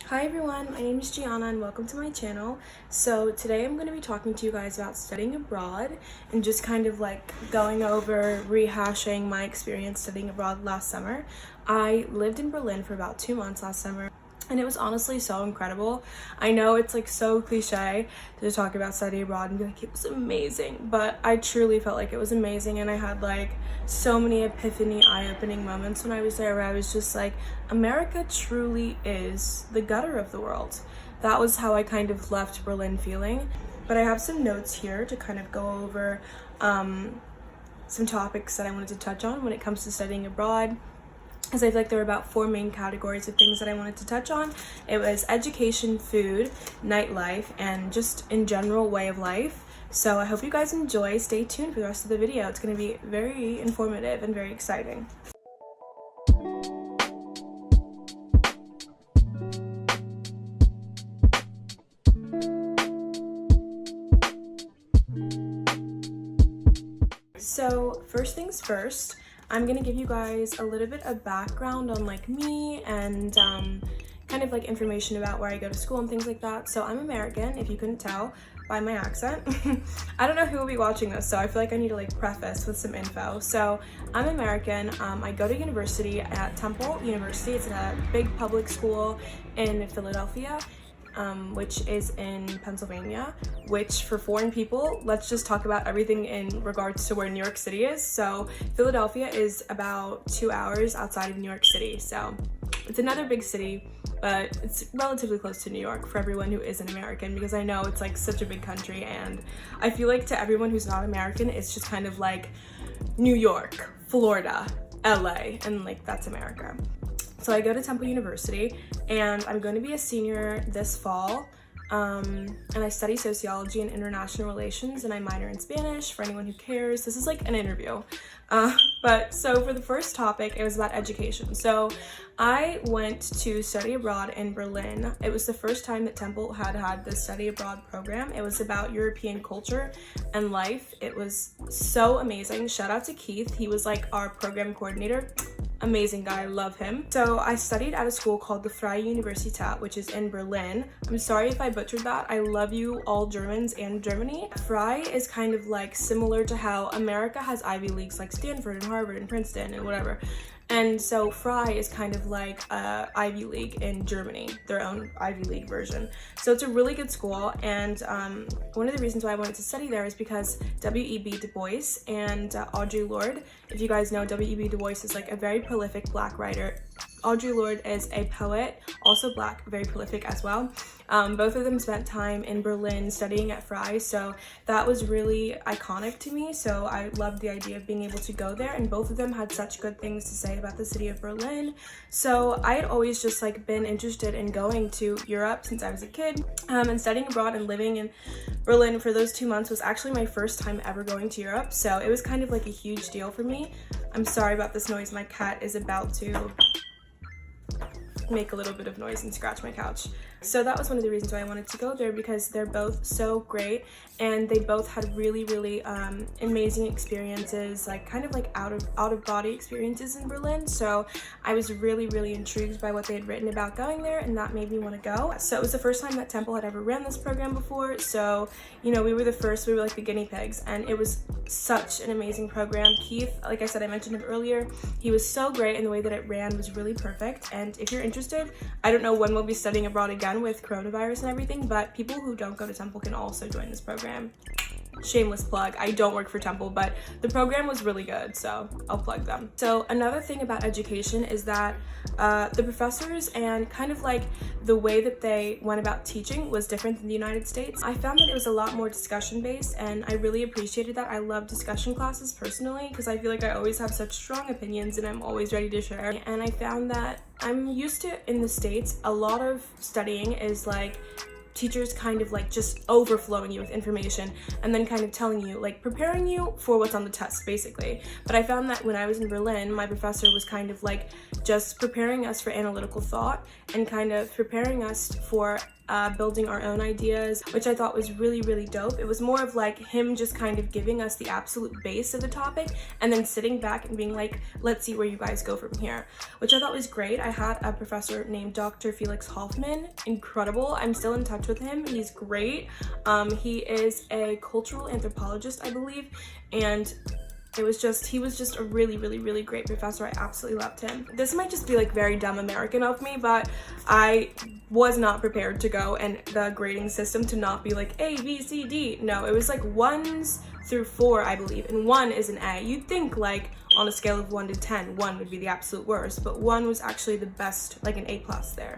Hi everyone, my name is Gianna and welcome to my channel. So today I'm going to be talking to you guys about studying abroad and just kind of like going over, rehashing my experience studying abroad last summer. I lived in Berlin for about 2 months last summer and it was honestly so incredible. I know it's like so cliche to talk about study abroad and be like, it was amazing, but I truly felt like it was amazing, and I had like so many epiphany, eye-opening moments when I was there where I was just like, America truly is the gutter of the world. That was how I kind of left Berlin feeling. But I have some notes here to kind of go over some topics that I wanted to touch on when it comes to studying abroad, because I feel like there were about 4 main categories of things that I wanted to touch on. It was education, food, nightlife, and just in general way of life. So I hope you guys enjoy. Stay tuned for the rest of the video. It's going to be very informative and very exciting. So first things first, I'm gonna give you guys a little bit of background on like me and kind of like information about where I go to school and things like that. So I'm American, if you couldn't tell by my accent. I don't know who will be watching this, so I feel like I need to like preface with some info. So I'm American. I go to university at Temple University. It's a big public school in Philadelphia, which is in Pennsylvania, which for foreign people, let's just talk about everything in regards to where New York City is. So Philadelphia is about 2 hours outside of New York City. So it's another big city, but it's relatively close to New York for everyone who isn't American, because I know it's like such a big country, and I feel like to everyone who's not American, it's just kind of like New York, Florida, LA, and like that's America. So I go to Temple University and I'm going to be a senior this fall, and I study sociology and international relations, and I minor in Spanish for anyone who cares. This is like an interview. But so for the first topic, it was about education. So I went to study abroad in Berlin. It was the first time that Temple had this study abroad program. It was about European culture and life. It was so amazing. Shout out to Keith. He was like our program coordinator. Amazing guy, love him. So I studied at a school called the Freie Universität, which is in Berlin. I'm sorry if I butchered that. I love you all Germans and Germany. Freie is kind of like similar to how America has Ivy Leagues like Stanford and Harvard and Princeton and whatever. And so Freie is kind of like Ivy League in Germany, their own Ivy League version. So it's a really good school, and one of the reasons why I wanted to study there is because W.E.B. Du Bois and Audre Lorde. If you guys know, W.E.B. Du Bois is like a very prolific Black writer. Audre Lorde is a poet, also Black, very prolific as well. Both of them spent time in Berlin studying at Freie, so that was really iconic to me. So I loved the idea of being able to go there, and both of them had such good things to say about the city of Berlin. So I had always just like been interested in going to Europe since I was a kid, and studying abroad and living in Berlin for those 2 months was actually my first time ever going to Europe. So it was kind of like a huge deal for me. I'm sorry about this noise. My cat is about to make a little bit of noise and scratch my couch. So that was one of the reasons why I wanted to go there, because they're both so great and they both had really amazing experiences, like kind of like out of body experiences in Berlin. So I was really intrigued by what they had written about going there, and that made me want to go. So it was the first time that Temple had ever ran this program before, so you know, we were like the guinea pigs, and it was such an amazing program. Keith, like I said, I mentioned him earlier, he was so great, and the way that it ran was really perfect. And if you're interested, I don't know when we'll be studying abroad again with coronavirus and everything, but people who don't go to Temple can also join this program. Shameless plug, I don't work for Temple, but the program was really good, so I'll plug them. So another thing about education is that the professors and kind of like the way that they went about teaching was different than the United States. I found that it was a lot more discussion based, and I really appreciated that. I love discussion classes personally, because I feel like I always have such strong opinions and I'm always ready to share. And I found that I'm used to, in the States, a lot of studying is like teachers kind of like just overflowing you with information and then kind of telling you, like preparing you for what's on the test basically. But I found that when I was in Berlin, my professor was kind of like just preparing us for analytical thought and kind of preparing us for building our own ideas, which I thought was really, really dope. It was more of like him just kind of giving us the absolute base of the topic and then sitting back and being like, let's see where you guys go from here, which I thought was great. I had a professor named Dr. Felix Hoffman, incredible. I'm still in touch with him. He's great. He is a cultural anthropologist, I believe, and he was just a really, really, really great professor. I absolutely loved him. This might just be like very dumb American of me, but I was not prepared to go and the grading system to not be like A, B, C, D. No, it was like 1s through 4, I believe, and 1 is an A. You'd think like on a scale of 1 to 10, 1 would be the absolute worst, but 1 was actually the best, like an A+ there.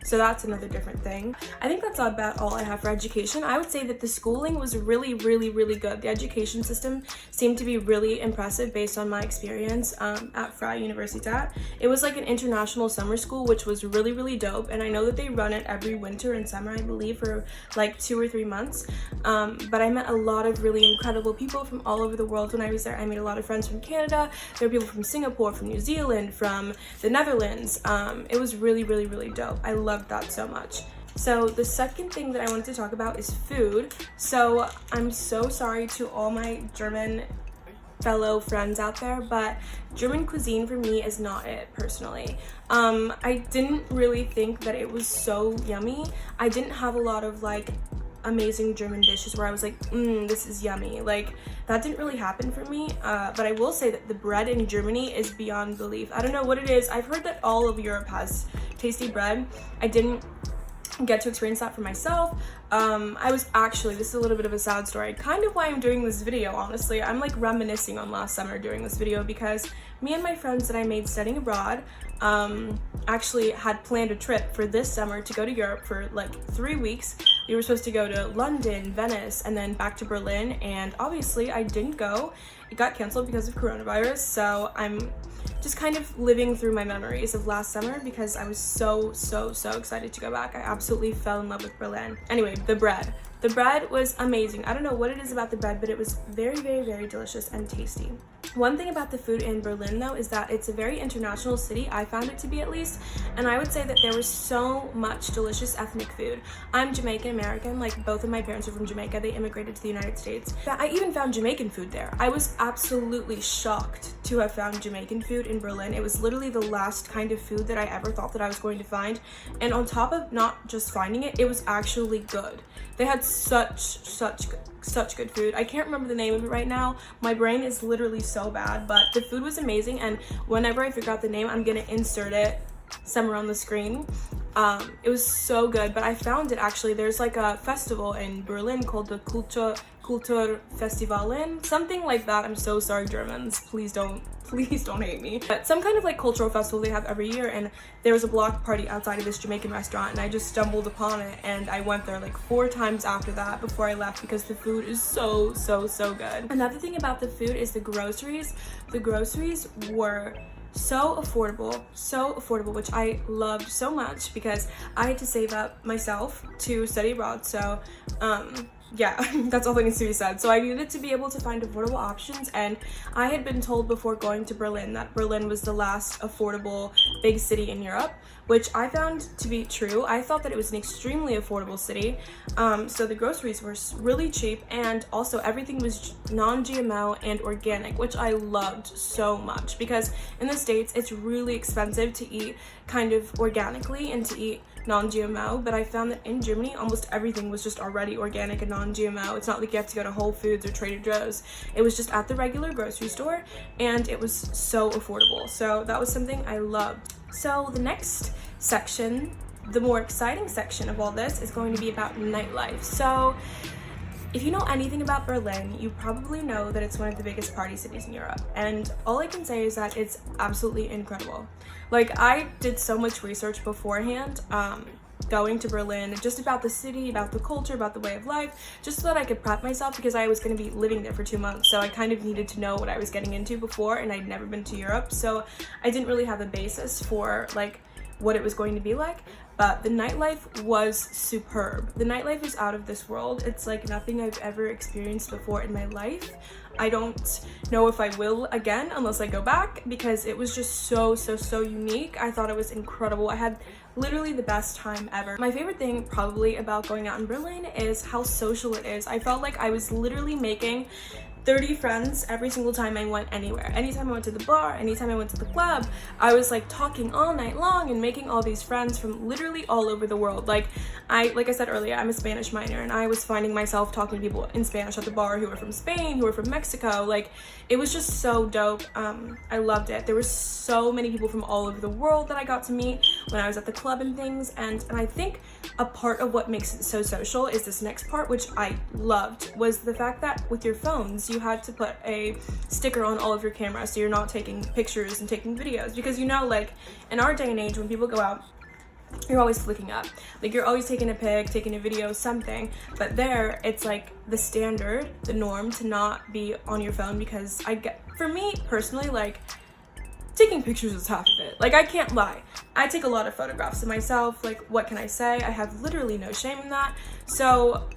So that's another different thing. I think that's about all I have for education. I would say that the schooling was really, really, really good. The education system seemed to be really impressive based on my experience at Freie Universität. It was like an international summer school, which was really, really dope. And I know that they run it every winter and summer, I believe, for like 2 or 3 months. But I met a lot of really incredible people from all over the world when I was there. I made a lot of friends from Canada. There were people from Singapore, from New Zealand, from the Netherlands. It was really, really, really dope. I loved that so much. So the second thing that I wanted to talk about is food. So I'm so sorry to all my German fellow friends out there, but German cuisine for me is not it personally. I didn't really think that it was so yummy. I didn't have a lot of like amazing German dishes where I was like, this is yummy. Like that didn't really happen for me, but I will say that the bread in Germany is beyond belief. I don't know what it is. I've heard that all of Europe has tasty bread. I didn't get to experience that for myself. I was actually, this is a little bit of a sad story, kind of why I'm doing this video, honestly. I'm like reminiscing on last summer doing this video because me and my friends that I made studying abroad actually had planned a trip for this summer to go to Europe for like 3 weeks. We were supposed to go to London, Venice, and then back to Berlin, and obviously I didn't go. It got canceled because of coronavirus, so I'm just kind of living through my memories of last summer because I was so excited to go back. I absolutely fell in love with Berlin. Anyway, the bread. The bread was amazing. I don't know what it is about the bread, but it was very, very, very delicious and tasty. One thing about the food in Berlin though is that it's a very international city. I found it to be, at least, and I would say that there was so much delicious ethnic food. I'm Jamaican American, like both of my parents are from Jamaica. They immigrated to the United States. I even found Jamaican food there. I was absolutely shocked to have found Jamaican food in Berlin. It was literally the last kind of food that I ever thought that I was going to find, and on top of not just finding it, it was actually good. They had such good food. I can't remember the name of it right now. My brain is literally so bad, but the food was amazing, and whenever I figure out the name, I'm gonna insert it somewhere on the screen. It was so good, but I found it actually. There's like a festival in Berlin called the Kulturfestivalen, something like that. I'm so sorry, Germans. Please don't hate me. But some kind of like cultural festival they have every year, and there was a block party outside of this Jamaican restaurant, and I just stumbled upon it, and I went there like 4 times after that before I left because the food is so good. Another thing about the food is the groceries. The groceries were so affordable, which I loved so much because I had to save up myself to study abroad. So yeah, that's all that needs to be said. So I needed to be able to find affordable options, and I had been told before going to Berlin that Berlin was the last affordable big city in Europe, which I found to be true. I thought that it was an extremely affordable city. So the groceries were really cheap, and also everything was non-GMO and organic, which I loved so much because in the States it's really expensive to eat kind of organically and to eat non-GMO, but I found that in Germany almost everything was just already organic and non-GMO. It's not like you have to go to Whole Foods or Trader Joe's. It was just at the regular grocery store, and it was so affordable. So that was something I loved. So the next section, the more exciting section of all this, is going to be about nightlife. So if you know anything about Berlin, you probably know that it's one of the biggest party cities in Europe, and all I can say is that it's absolutely incredible. Like, I did so much research beforehand, going to Berlin, just about the city, about the culture, about the way of life, just so that I could prep myself because I was going to be living there for 2 months, so I kind of needed to know what I was getting into before, and I'd never been to Europe, so I didn't really have a basis for like what it was going to be like, but the nightlife was superb. The nightlife is out of this world. It's like nothing I've ever experienced before in my life. I don't know if I will again unless I go back, because it was just so unique. I thought it was incredible. I had literally the best time ever. My favorite thing probably about going out in Berlin is how social it is. I felt like I was literally making 30 friends every single time I went anywhere. Anytime I went to the bar, anytime I went to the club, I was like talking all night long and making all these friends from literally all over the world. Like I said earlier, I'm a Spanish minor, and I was finding myself talking to people in Spanish at the bar who were from Spain, who were from Mexico. Like, it was just so dope. I loved it. There were so many people from all over the world that I got to meet when I was at the club and things, and I think a part of what makes it so social is this next part, which I loved, was the fact that with your phones, you had to put a sticker on all of your cameras so you're not taking pictures and taking videos, because you know, like in our day and age, when people go out, you're always flicking up, like you're always taking a pic, taking a video, something. But there, it's like the standard, the norm to not be on your phone, because for me personally, like taking pictures is half of it. Like, I can't lie, I take a lot of photographs of myself. Like, what can I say? I have literally no shame in that. So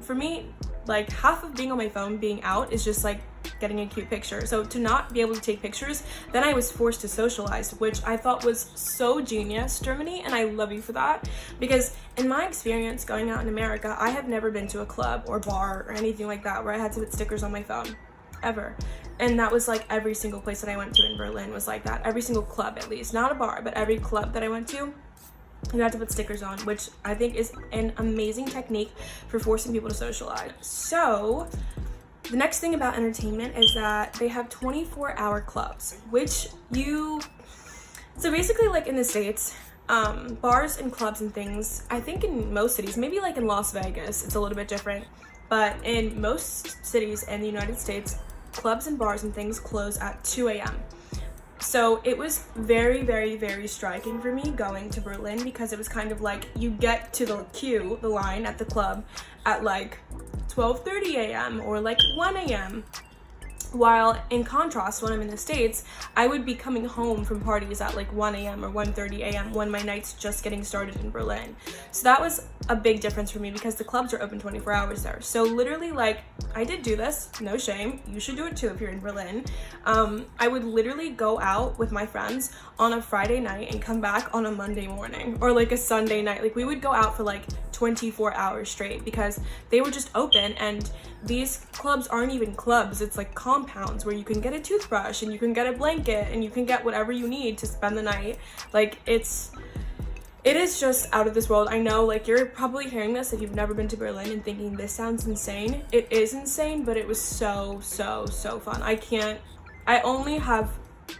for me, like half of being on my phone, being out, is just like getting a cute picture. So to not be able to take pictures, then I was forced to socialize, which I thought was so genius, Germany, and I love you for that. Because in my experience going out in America, I have never been to a club or bar or anything like that where I had to put stickers on my phone, ever. And that was like every single place that I went to in Berlin was like that. Every single club, at least, not a bar, but every club that I went to, you had to put stickers on, which I think is an amazing technique for forcing people to socialize. So the next thing about entertainment is that they have 24-hour clubs, so basically, like in the States, bars and clubs and things, I think in most cities, maybe like in Las Vegas, it's a little bit different, but in most cities in the United States, clubs and bars and things close at 2 a.m. So it was very striking for me going to Berlin, because it was kind of like you get to the line at the club at like 12:30 a.m. or like 1 a.m. While in contrast, when I'm in the States, I would be coming home from parties at like 1 a.m. or 1:30 a.m. when my night's just getting started in Berlin. So that was a big difference for me, because the clubs are open 24 hours there. So literally, like, I did do this, no shame, you should do it too if you're in Berlin. I would literally go out with my friends on a Friday night and come back on a Monday morning, or like a Sunday night. Like, we would go out for like 24 hours straight, because they were just open. And these clubs aren't even clubs, it's like compounds where you can get a toothbrush and you can get a blanket and you can get whatever you need to spend the night. Like, it is just out of this world. I know, like, you're probably hearing this if you've never been to Berlin and thinking this sounds insane. It is insane, but it was so fun. I only have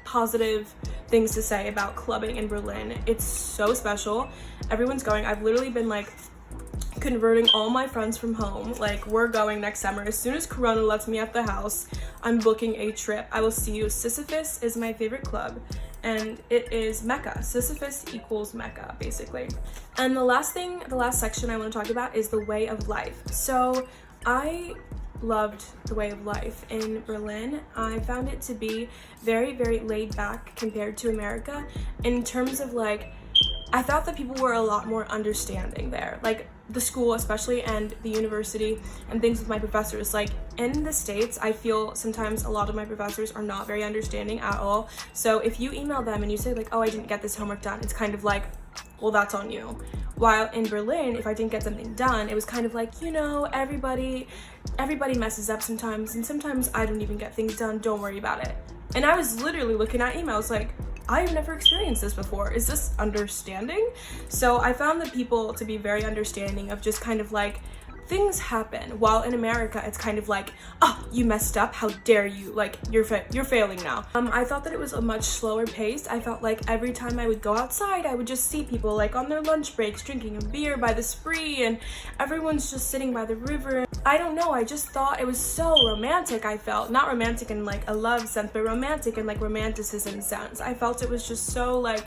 positive things to say about clubbing in Berlin. It's so special. Everyone's going. I've literally been like converting all my friends from home. Like, we're going next summer. As soon as Corona lets me at the house, I'm booking a trip. I will see you. Sisyphus is my favorite club, and it is Mecca. Sisyphus equals Mecca, basically. And the last section I want to talk about is the way of life. So I loved the way of life in Berlin. I found it to be very laid back compared to America, in terms of like, I thought that people were a lot more understanding there. Like, the school especially, and the university and things with my professors. Like, in the States, I feel sometimes a lot of my professors are not very understanding at all. So if you email them and you say like, oh, I didn't get this homework done, it's kind of like, well, that's on you. While in Berlin, if I didn't get something done, it was kind of like, you know, everybody messes up sometimes, and sometimes I don't even get things done, don't worry about it. And I was literally looking at emails like, I've never experienced this before. Is this understanding? So I found the people to be very understanding of just kind of like, things happen. While in America, it's kind of like, oh, you messed up, how dare you, like, you're failing now. I thought that it was a much slower pace. I felt like every time I would go outside, I would just see people like on their lunch breaks drinking a beer by the spree, and everyone's just sitting by the river. I don't know, I just thought it was so romantic. I felt not romantic in like a love sense, but romantic in like romanticism sense. I felt it was just so like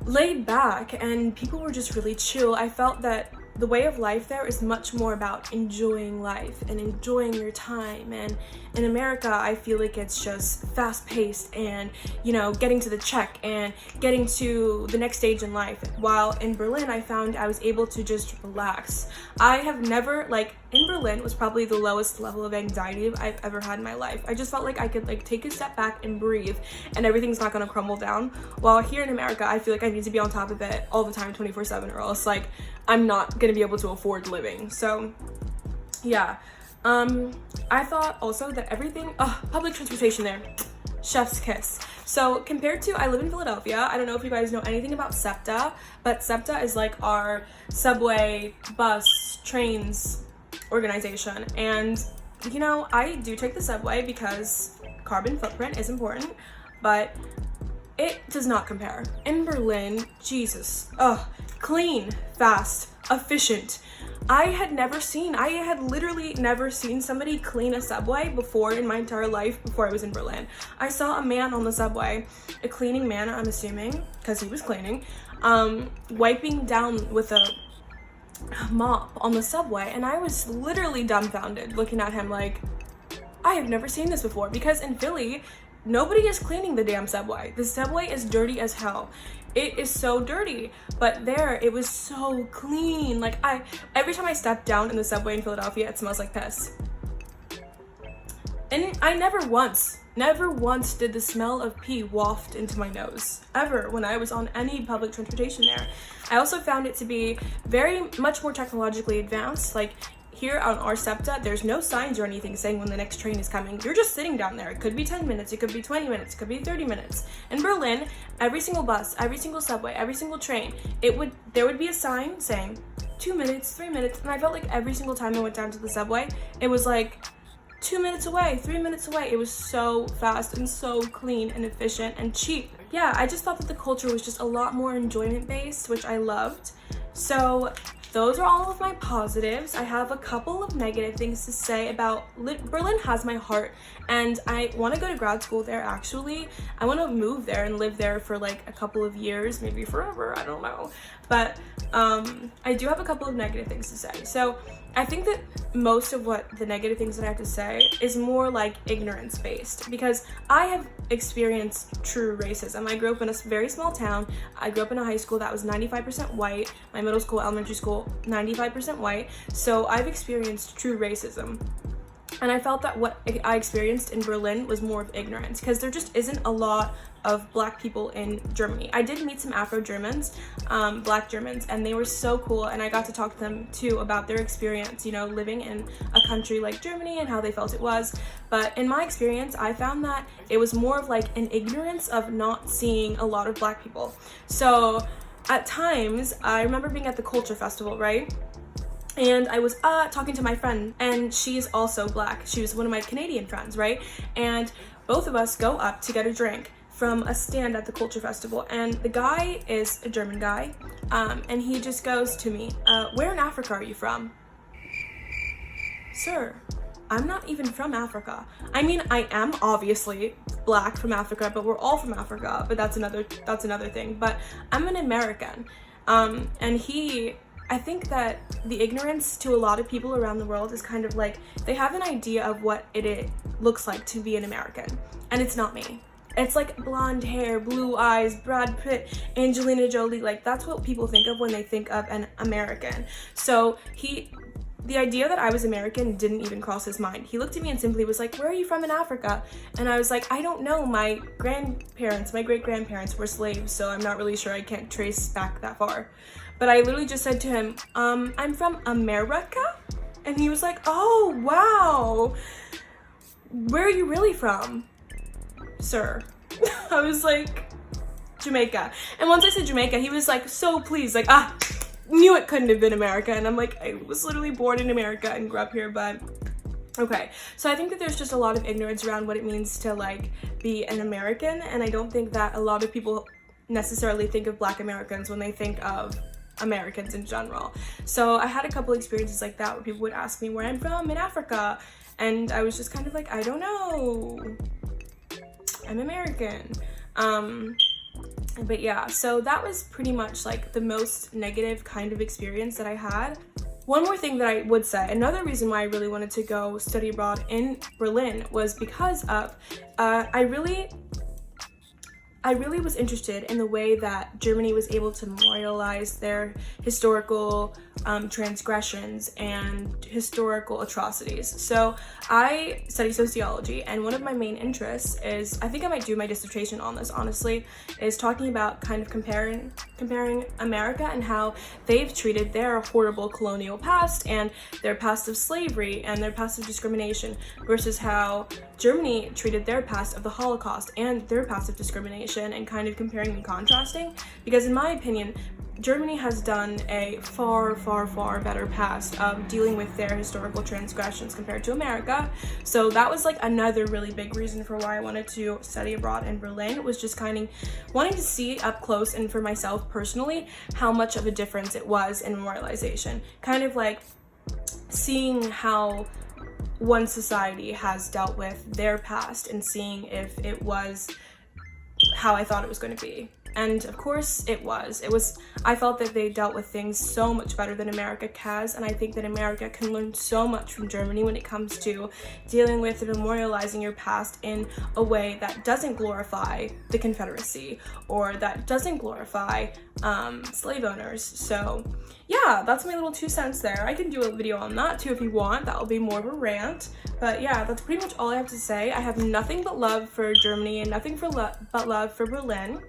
laid back, and people were just really chill. I felt that the way of life there is much more about enjoying life and enjoying your time. And in America, I feel like it's just fast-paced and, you know, getting to the check and getting to the next stage in life. While in Berlin, I found I was able to just relax. I have never, like, in Berlin was probably the lowest level of anxiety I've ever had in my life. I just felt like I could, like, take a step back and breathe and everything's not gonna crumble down. While here in America, I feel like I need to be on top of it all the time, 24/7, or else, like, I'm not gonna be able to afford living. So yeah, I thought also that everything, public transportation there, chef's kiss. So compared to, I live in Philadelphia, I don't know if you guys know anything about SEPTA, but SEPTA is like our subway, bus, trains organization. And you know, I do take the subway because carbon footprint is important, but it does not compare. In Berlin, Jesus, clean, fast, efficient. I had literally never seen somebody clean a subway before in my entire life before I was in Berlin. I saw a man on the subway, a cleaning man, I'm assuming, because he was cleaning, wiping down with a mop on the subway, and I was literally dumbfounded looking at him like, I have never seen this before, because in Philly, nobody is cleaning the damn subway. The subway is dirty as hell. It is so dirty, but there it was so clean. Like, every time I step down in the subway in Philadelphia, it smells like piss. And I never once did the smell of pee waft into my nose, ever, when I was on any public transportation there. I also found it to be very much more technologically advanced. Like, here on our SEPTA, there's no signs or anything saying when the next train is coming. You're just sitting down there. It could be 10 minutes, it could be 20 minutes, it could be 30 minutes. In Berlin, every single bus, every single subway, every single train, there would be a sign saying 2 minutes, 3 minutes, and I felt like every single time I went down to the subway, it was like 2 minutes away, 3 minutes away. It was so fast and so clean and efficient and cheap. Yeah, I just thought that the culture was just a lot more enjoyment based, which I loved. So those are all of my positives. I have a couple of negative things to say about Berlin has my heart, and I want to go to grad school there actually. I want to move there and live there for like a couple of years, maybe forever, I don't know. But I do have a couple of negative things to say. So I think that most of what the negative things that I have to say is more like ignorance based, because I have experienced true racism. I grew up in a very small town. I grew up in a high school that was 95% white. My middle school, elementary school, 95% white. So I've experienced true racism. And I felt that what I experienced in Berlin was more of ignorance, because there just isn't a lot of black people in Germany. I did meet some Afro-Germans, black Germans, and they were so cool, and I got to talk to them too about their experience, you know, living in a country like Germany and how they felt it was. But in my experience, I found that it was more of like an ignorance of not seeing a lot of black people. So at times, I remember being at the Culture Festival, right? And I was talking to my friend, and she's also black. She was one of my Canadian friends, right? And both of us go up to get a drink from a stand at the Culture Festival, and the guy is a German guy, and he just goes to me, where in Africa are you from? Sir, I'm not even from Africa. I mean, I am obviously black from Africa, but we're all from Africa, but that's another thing. But I'm an American, and I think that the ignorance to a lot of people around the world is kind of like, they have an idea of what it looks like to be an American, and it's not me. It's like blonde hair, blue eyes, Brad Pitt, Angelina Jolie, like that's what people think of when they think of an American. So the idea that I was American didn't even cross his mind. He looked at me and simply was like, where are you from in Africa? And I was like, I don't know, my great-grandparents were slaves, so I'm not really sure, I can't trace back that far. But I literally just said to him, I'm from America? And he was like, oh, wow. Where are you really from, sir? I was like, Jamaica. And once I said Jamaica, he was like so pleased, like, knew it couldn't have been America. And I'm like, I was literally born in America and grew up here, but okay. So I think that there's just a lot of ignorance around what it means to like be an American, and I don't think that a lot of people necessarily think of Black Americans when they think of Americans in general. So I had a couple experiences like that where people would ask me where I'm from in Africa, and I was just kind of like, I don't know, I'm American. But yeah, so that was pretty much like the most negative kind of experience that I had. One more thing that I would say, another reason why I really wanted to go study abroad in Berlin was because of I really was interested in the way that Germany was able to memorialize their historical transgressions and historical atrocities. So I study sociology, and one of my main interests is, I think I might do my dissertation on this honestly, is talking about kind of comparing America and how they've treated their horrible colonial past and their past of slavery and their past of discrimination versus how Germany treated their past of the Holocaust and their past of discrimination, and kind of comparing and contrasting, because in my opinion Germany has done a far better past of dealing with their historical transgressions compared to America. So that was like another really big reason for why I wanted to study abroad in Berlin, was just kind of wanting to see up close and for myself personally how much of a difference it was in memorialization, kind of like seeing how one society has dealt with their past and seeing if it was how I thought it was going to be. And of course it was. I felt that they dealt with things so much better than America has, and I think that America can learn so much from Germany when it comes to dealing with and memorializing your past in a way that doesn't glorify the Confederacy or that doesn't glorify slave owners. So yeah, that's my little 2 cents there. I can do a video on that too if you want. That will be more of a rant. But yeah, that's pretty much all I have to say. I have nothing but love for Germany and nothing but love for Berlin.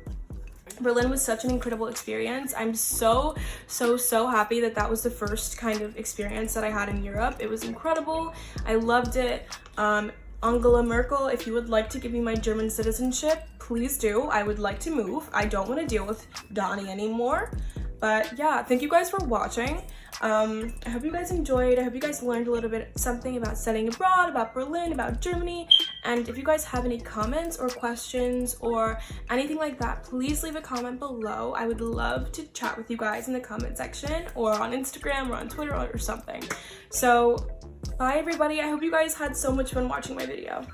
Berlin was such an incredible experience. I'm so happy that that was the first kind of experience that I had in Europe. It was incredible. I loved it. Angela Merkel, if you would like to give me my German citizenship, please do. I would like to move. I don't want to deal with Donnie anymore. But yeah, thank you guys for watching. I hope you guys enjoyed. I hope you guys learned a little bit something about studying abroad, about Berlin, about Germany. And if you guys have any comments or questions or anything like that, please leave a comment below. I would love to chat with you guys in the comment section or on Instagram or on Twitter or something. So bye everybody. I hope you guys had so much fun watching my video.